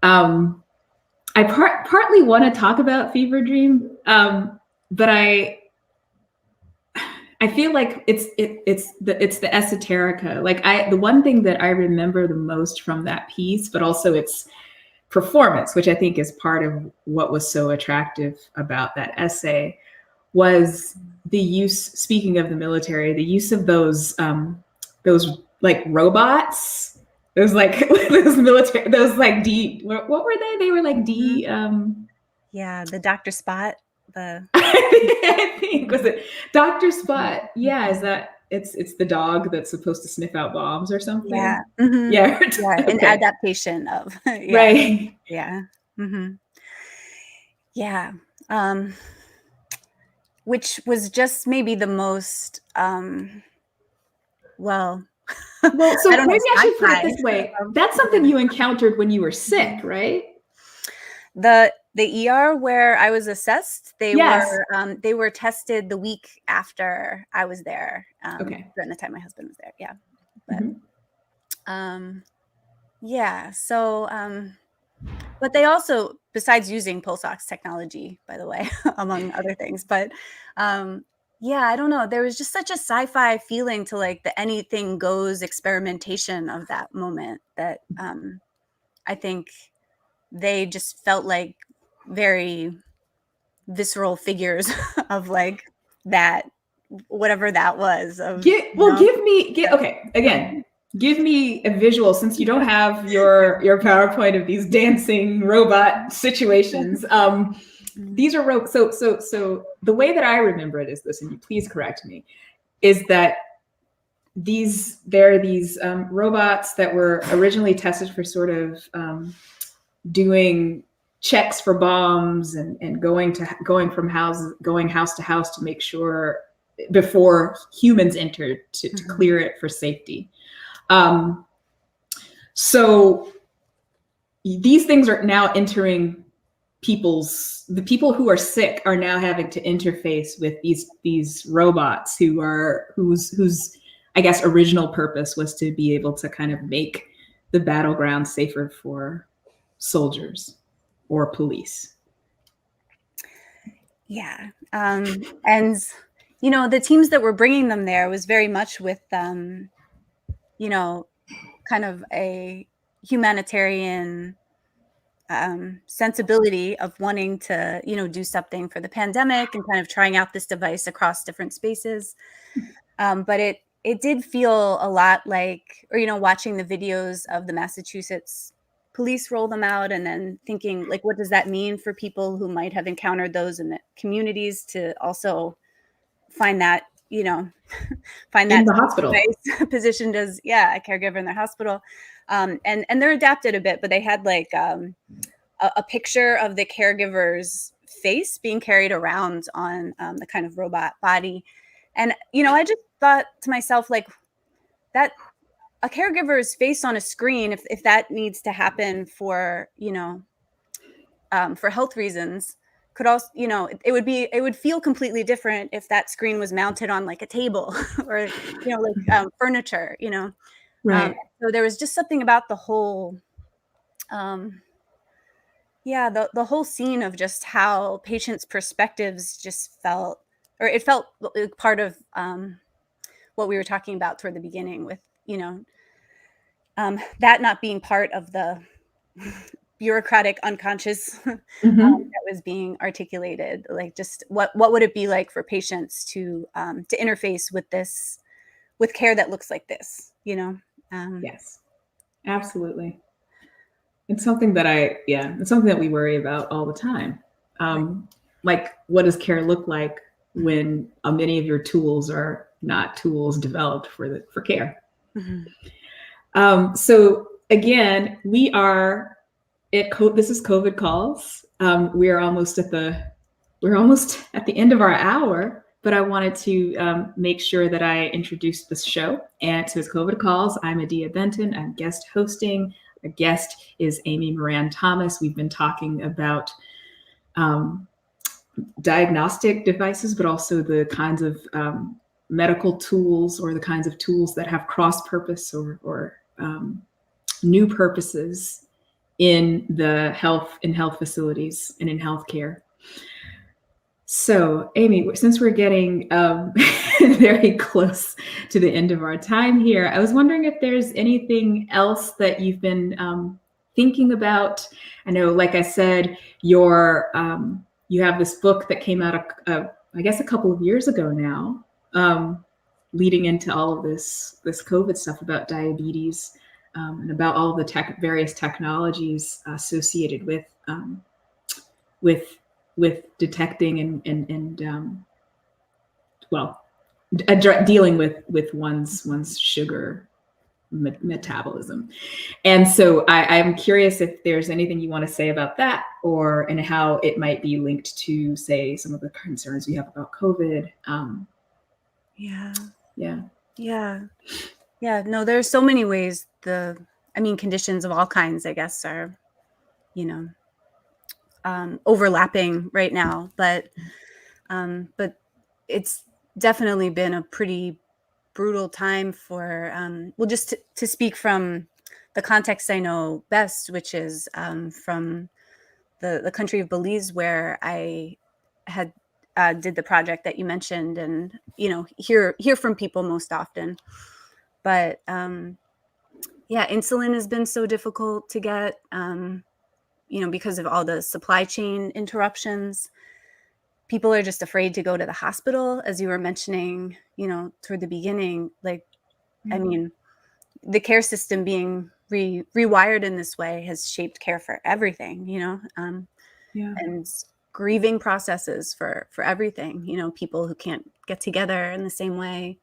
I partly want to talk about Fever Dream, but I feel like it's the esoterica. Like the one thing that I remember the most from that piece, but also its performance, which I think is part of what was so attractive about that essay, was the use, speaking of the military, the use of those like robots, those like those military, those like what were they? They were like the Dr. Spot. I think was it Dr. Spot? Yeah, is that it's the dog that's supposed to sniff out bombs or something? Yeah. Yeah. An adaptation of right. Yeah. Yeah. Which was just maybe the most so maybe I should put it this way. That's something you encountered when you were sick, right? The ER where I was assessed, they were tested the week after I was there. During the time my husband was there. Yeah. But so but they also, besides using pulse ox technology, by the way, among other things, but I don't know. There was just such a sci-fi feeling to like the anything goes experimentation of that moment that I think they just felt like very visceral figures of like that, whatever that was. Give me a visual, since you don't have your PowerPoint of these dancing robot situations. These are so the way that I remember it is this, and you please correct me, is that there are these robots that were originally tested for sort of doing checks for bombs and going house to house to make sure before humans entered to clear it for safety. So these things are now entering the people who are sick are now having to interface with these robots whose I guess original purpose was to be able to kind of make the battleground safer for soldiers or police. Yeah. And the teams that were bringing them there was very much with kind of a humanitarian sensibility of wanting to, do something for the pandemic and kind of trying out this device across different spaces. But it did feel a lot like, or, watching the videos of the Massachusetts police roll them out, and then thinking, like, what does that mean for people who might have encountered those in the communities to also find that, find In that the hospital. nice positioned as, a caregiver in their hospital. And they're adapted a bit, but they had like a picture of the caregiver's face being carried around on the kind of robot body. And, I just thought to myself, like, that a caregiver's face on a screen, if that needs to happen for, for health reasons, could also, it would feel completely different if that screen was mounted on like a table or, furniture, Right. So there was just something about the whole, the whole scene of just how patients' perspectives just felt, or it felt like part of what we were talking about toward the beginning with, that not being part of the bureaucratic unconscious Mm-hmm. that was being articulated. Like, just what would it be like for patients to interface with care that looks like this, Yes, absolutely. It's something that it's something that we worry about all the time. Like, what does care look like when many of your tools are not tools developed for care? So again, we are this is COVID calls. We're almost at the end of our hour, but I wanted to make sure that I introduced this show. And so it's COVID Calls. I'm ADIA Benton. I'm guest hosting. Our guest is Amy Moran-Thomas. We've been talking about diagnostic devices, but also the kinds of medical tools, or the kinds of tools that have cross purpose or new purposes in health facilities and in healthcare. So, Amy, since we're getting very close to the end of our time here, I was wondering if there's anything else that you've been thinking about. I know, like I said, you have this book that came out, I guess, a couple of years ago now, leading into all of this COVID stuff about diabetes, and about all the various technologies associated with detecting and dealing with one's sugar metabolism. And so I'm curious if there's anything you want to say about that, and how it might be linked to, say, some of the concerns we have about COVID. No, there's so many ways conditions of all kinds, I guess, are, overlapping right now, but it's definitely been a pretty brutal time for, just to speak from the context I know best, which is from the country of Belize, where I had did the project that you mentioned, and hear from people most often. But insulin has been so difficult to get, because of all the supply chain interruptions. People are just afraid to go to the hospital, as you were mentioning, toward the beginning. Like, I mean, the care system being rewired in this way has shaped care for everything, and grieving processes for everything, people who can't get together in the same way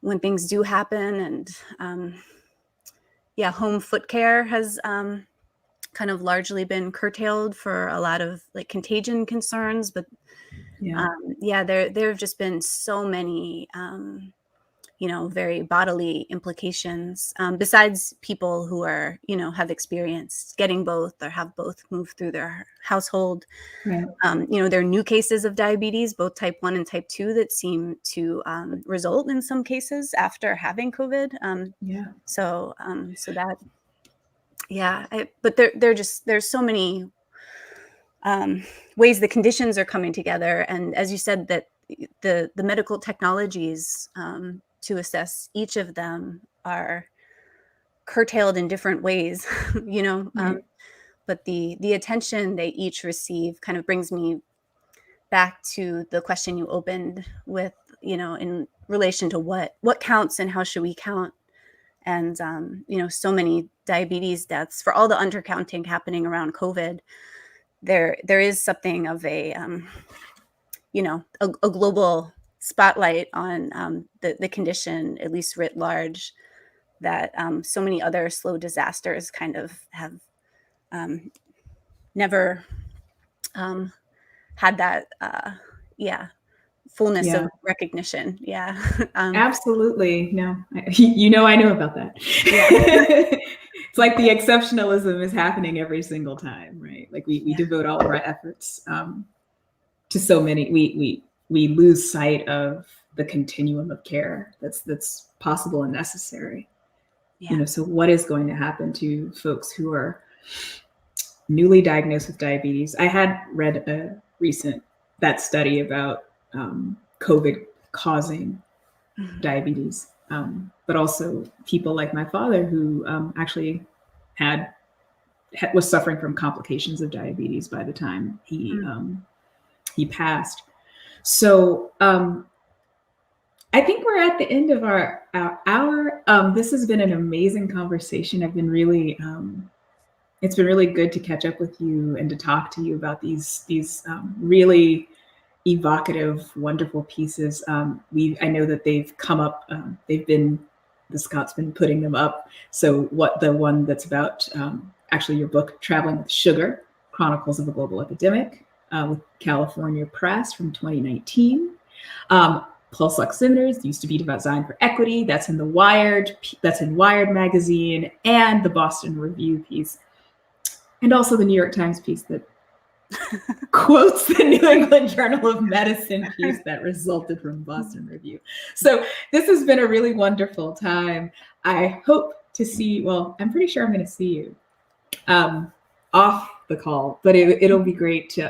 when things do happen. And home foot care has kind of largely been curtailed for a lot of like contagion concerns, but there have just been so many very bodily implications, besides people who are have experienced getting both or have both moved through their household. Right. There are new cases of diabetes, both type 1 and type 2, that seem to result in some cases after having COVID. So that but there's so many ways the conditions are coming together, and as you said, that the medical technologies to assess each of them are curtailed in different ways, but the attention they each receive kind of brings me back to the question you opened with, in relation to what counts and how should we count. and so many diabetes deaths. For all the undercounting happening around COVID, there is something of a global spotlight on the condition, at least writ large, that so many other slow disasters kind of have never had that fullness Yeah. of recognition. Yeah. Absolutely. No, I know about that. Yeah. It's like the exceptionalism is happening every single time, right? Like we devote all of our efforts to so many. We lose sight of the continuum of care that's possible and necessary. Yeah. So what is going to happen to folks who are newly diagnosed with diabetes? I had read that study about COVID causing diabetes, but also people like my father who actually was suffering from complications of diabetes by the time he passed. So I think we're at the end of our hour. This has been an amazing conversation. It's been really good to catch up with you and to talk to you about these really evocative, wonderful pieces. I know that they've come up. Scott's been putting them up. So the one that's about actually your book, Traveling with Sugar, Chronicles of a Global Epidemic, with California Press from 2019. Pulse oximeters used to be about Design for Equity. That's in Wired magazine, and the Boston Review piece, and also the New York Times piece that quotes the New England Journal of Medicine piece that resulted from Boston Review. So this has been a really wonderful time. I hope to see, I'm pretty sure I'm going to see you off the call, but it'll be great to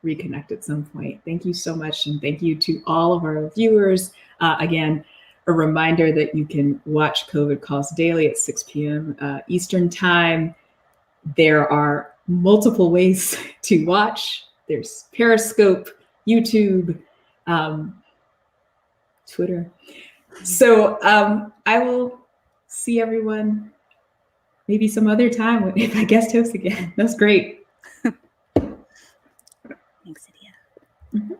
reconnect at some point. Thank you so much. And thank you to all of our viewers. Again, a reminder that you can watch COVID Calls daily at 6 p.m. Eastern Time. There are multiple ways to watch. There's Periscope, YouTube, Twitter. So I will see everyone maybe some other time if I guest host again. That's great. Thanks, Adia.